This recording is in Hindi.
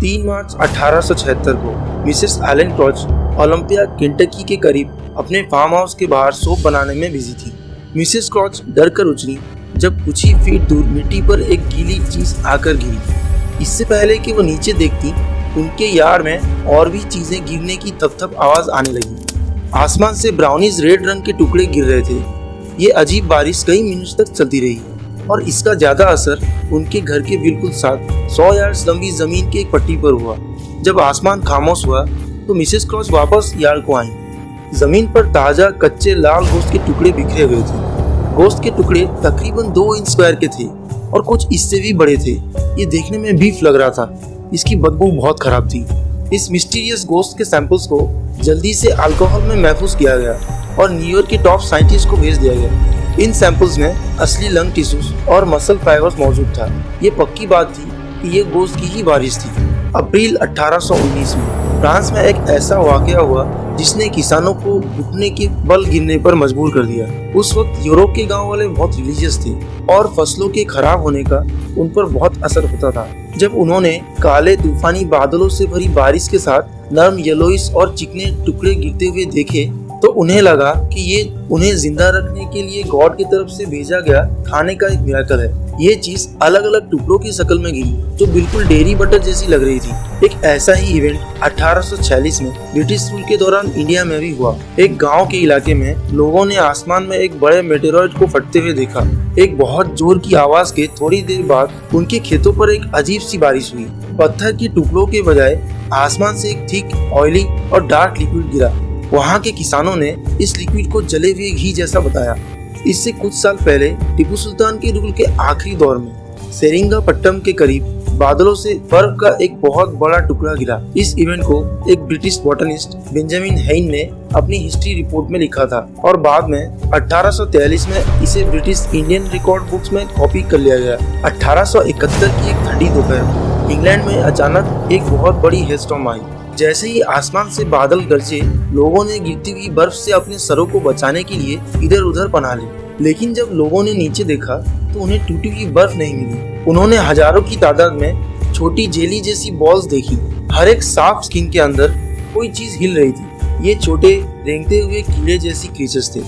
3 मार्च 1876 को Mrs Allen Crouch Olympia, Kentucky के करीब अपने फार्म हाउस के बाहर सोप बनाने में बिजी थी। मिसेस क्रॉच डर कर उछली जब कुछ ही फीट दूर मिट्टी पर एक गीली चीज आकर गिरी। इससे पहले कि वो नीचे देखती, उनके यार्ड में और भी चीजें गिरने की थप-थप आवाज आने लगी। आसमान से ब्राउनिश रेड रंग के टुकड़े गिर रहे थे। ये अजीब बारिश कई मिनट तक चलती रही और इसका ज्यादा असर उनके घर के बिल्कुल साथ 100 यार्ड लंबी जमीन की एक पट्टी पर हुआ। जब आसमान खामोश हुआ तो मिसेस क्रॉच वापस यार्ड को आई। जमीन पर ताजा कच्चे लाल गोश्त के टुकड़े बिखरे हुए थे। गोश्त के टुकड़े तकरीबन 2 इंच स्क्वायर के थे और कुछ इससे भी बड़े थे। ये देखने में बीफ लग रहा था। इसकी बदबू बहुत खराब थी। इस मिस्टीरियस गोश्त के सैंपल्स को जल्दी से अल्कोहल में महफूज किया गया और न्यूयॉर्क के टॉप साइंटिस्ट को भेज दिया गया। इन सैंपल्स में असली लंग टिश्यूज और मसल फाइबर्स मौजूद था। ये पक्की बात थी कि ये गोश्त की ही बारिश थी। अप्रैल 1819 में फ्रांस में एक ऐसा वाकया हुआ जिसने किसानों को घुटने के बल गिरने पर मजबूर कर दिया। उस वक्त यूरोप के गांव वाले बहुत रिलीजियस थे और फसलों के खराब होने का उन पर बहुत असर होता था। जब उन्होंने काले तूफानी बादलों से भरी बारिश के साथ नरम येलोइश और चिकने टुकड़े गिरते हुए देखे तो उन्हें लगा कि ये उन्हें जिंदा रखने के लिए गॉड की तरफ से भेजा गया खाने का एक मिरेकल है। ये चीज अलग अलग टुकड़ों की शक्ल में गिरी जो बिल्कुल डेयरी बटर जैसी लग रही थी। एक ऐसा ही इवेंट 1846 में ब्रिटिश रूल के दौरान इंडिया में भी हुआ। एक गांव के इलाके में लोगों ने आसमान में एक बड़े मेटेरॉइड को फटते हुए देखा। एक बहुत जोर की आवाज के थोड़ी देर बाद उनके खेतों पर एक अजीब सी बारिश हुई। पत्थर के टुकड़ों के बजाय आसमान से एक थिक, ऑयली और डार्क लिक्विड गिरा। वहाँ के किसानों ने इस लिक्विड को जले हुए घी जैसा बताया। इससे कुछ साल पहले टिपू सुल्तान के रूल के आखिरी दौर में सेरिंगापट्टम के करीब बादलों से बर्फ का एक बहुत बड़ा टुकड़ा गिरा। इस इवेंट को एक ब्रिटिश बॉटनिस्ट बेंजामिन हेइन ने अपनी हिस्ट्री रिपोर्ट में लिखा था और बाद में 1843 में इसे ब्रिटिश इंडियन रिकॉर्ड बुक्स में कॉपी कर लिया गया। 1871 की एक ठंडी दोपहर इंग्लैंड में अचानक एक बहुत बड़ी हेलस्टॉर्म आई। जैसे ही आसमान से बादल गरजे, लोगों ने गिरती हुई बर्फ से अपने सरों को बचाने के लिए इधर उधर पनाह ली। लेकिन जब लोगों ने नीचे देखा तो उन्हें टूटी हुई बर्फ नहीं मिली। उन्होंने हजारों की तादाद में छोटी जेली जैसी बॉल्स देखी। हर एक साफ स्किन के अंदर कोई चीज हिल रही थी। ये छोटे रेंगते हुए कीड़े जैसी क्रीचर्स थे।